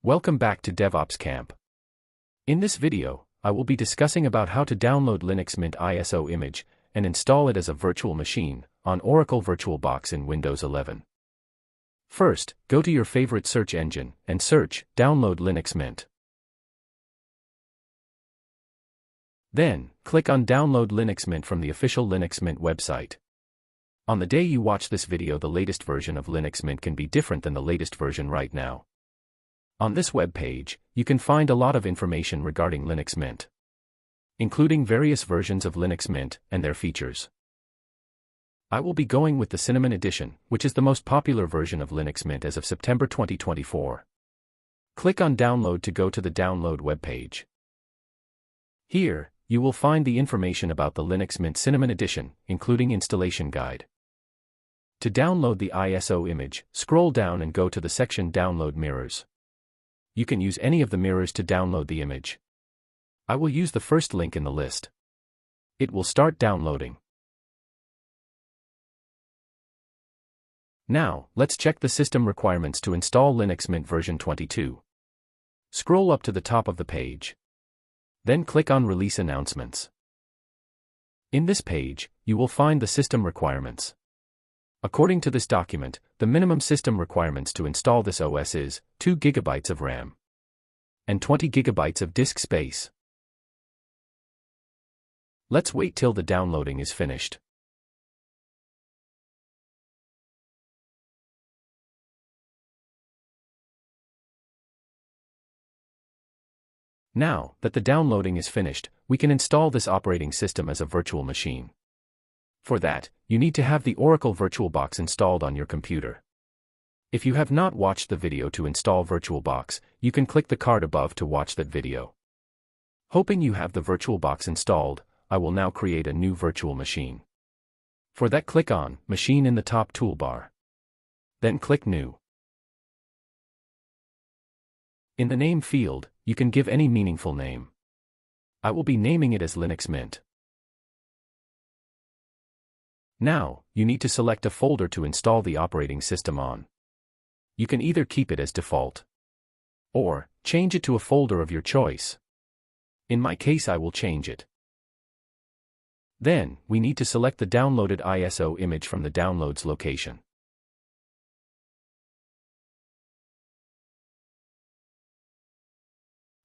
Welcome back to DevOps Camp. In this video, I will be discussing about how to download Linux Mint ISO image and install it as a virtual machine on Oracle VirtualBox in Windows 11. First, go to your favorite search engine and search Download Linux Mint. Then, click on Download Linux Mint from the official Linux Mint website. On the day you watch this video, the latest version of Linux Mint can be different than the latest version right now. On this web page, you can find a lot of information regarding Linux Mint, including various versions of Linux Mint and their features. I will be going with the Cinnamon Edition, which is the most popular version of Linux Mint as of September 2024. Click on Download to go to the download web page. Here, you will find the information about the Linux Mint Cinnamon Edition, including installation guide. To download the ISO image, scroll down and go to the section Download Mirrors. You can use any of the mirrors to download the image. I will use the first link in the list. It will start downloading. Now, let's check the system requirements to install Linux Mint version 22. Scroll up to the top of the page. Then click on Release Announcements. In this page, you will find the system requirements. According to this document, the minimum system requirements to install this OS is 2 GB of RAM and 20 GB of disk space. Let's wait till the downloading is finished. Now that the downloading is finished, we can install this operating system as a virtual machine. For that, you need to have the Oracle VirtualBox installed on your computer. If you have not watched the video to install VirtualBox, you can click the card above to watch that video. Hoping you have the VirtualBox installed, I will now create a new virtual machine. For that, click on Machine in the top toolbar. Then click New. In the name field, you can give any meaningful name. I will be naming it as Linux Mint. Now, you need to select a folder to install the operating system on. You can either keep it as default or change it to a folder of your choice. In my case, I will change it. Then, we need to select the downloaded ISO image from the downloads location.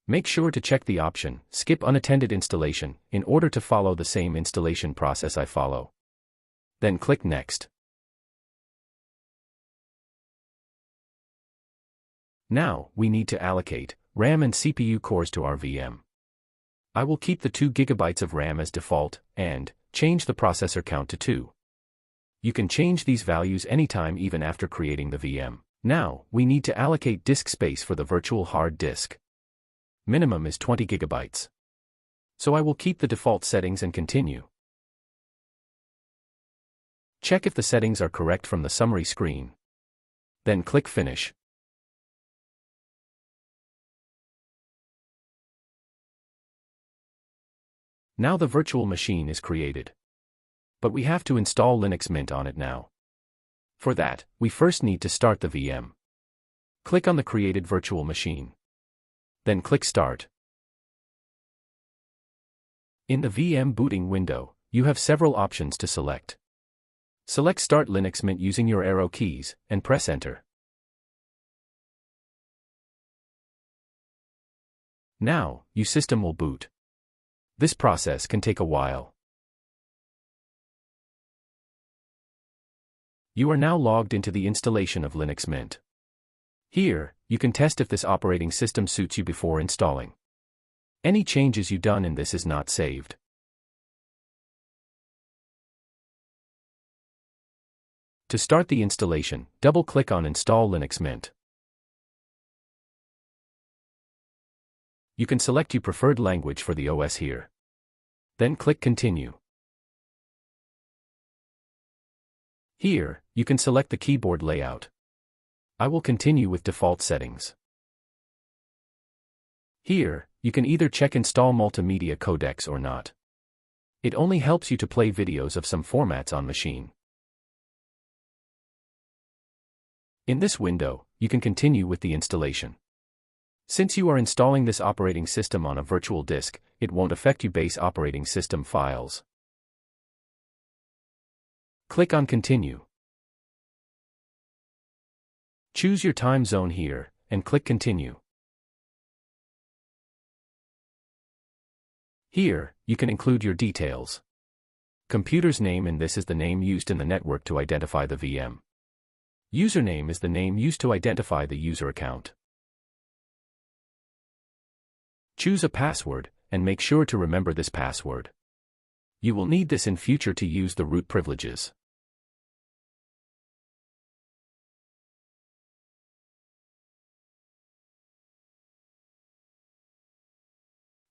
Make sure to check the option Skip Unattended Installation in order to follow the same installation process I follow. Then click Next. Now, we need to allocate RAM and CPU cores to our VM. I will keep the 2 GB of RAM as default and change the processor count to 2. You can change these values anytime, even after creating the VM. Now, we need to allocate disk space for the virtual hard disk. Minimum is 20 GB. So I will keep the default settings and continue. Check if the settings are correct from the summary screen. Then click Finish. Now the virtual machine is created. But we have to install Linux Mint on it now. For that, we first need to start the VM. Click on the created virtual machine. Then click Start. In the VM booting window, you have several options to select. Select Start Linux Mint using your arrow keys, and press Enter. Now, your system will boot. This process can take a while. You are now logged into the installation of Linux Mint. Here, you can test if this operating system suits you before installing. Any changes you've done in this is not saved. To start the installation, double-click on Install Linux Mint. You can select your preferred language for the OS here. Then click Continue. Here, you can select the keyboard layout. I will continue with default settings. Here, you can either check Install Multimedia Codecs or not. It only helps you to play videos of some formats on machine. In this window, you can continue with the installation. Since you are installing this operating system on a virtual disk, it won't affect your base operating system files. Click on Continue. Choose your time zone here, and click Continue. Here, you can include your details. Computer's name, and this is the name used in the network to identify the VM. Username is the name used to identify the user account. Choose a password, and make sure to remember this password. You will need this in future to use the root privileges.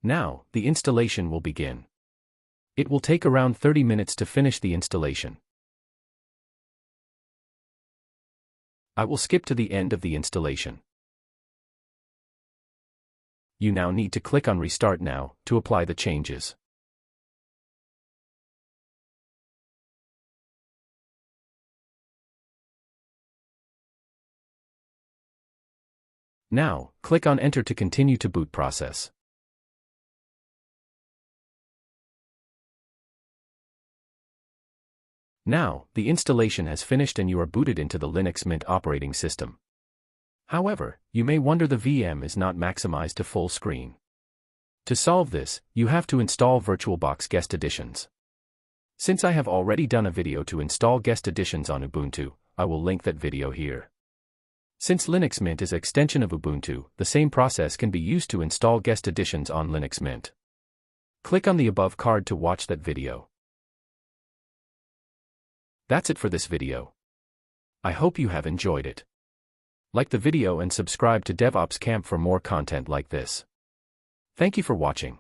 Now, the installation will begin. It will take around 30 minutes to finish the installation. I will skip to the end of the installation. You now need to click on Restart Now to apply the changes. Now, click on Enter to continue to boot process. Now, the installation has finished and you are booted into the Linux Mint operating system. However, you may wonder the VM is not maximized to full screen. To solve this, you have to install VirtualBox Guest Editions. Since I have already done a video to install Guest Editions on Ubuntu, I will link that video here. Since Linux Mint is an extension of Ubuntu, the same process can be used to install Guest Editions on Linux Mint. Click on the above card to watch that video. That's it for this video. I hope you have enjoyed it. Like the video and subscribe to DevOps Camp for more content like this. Thank you for watching.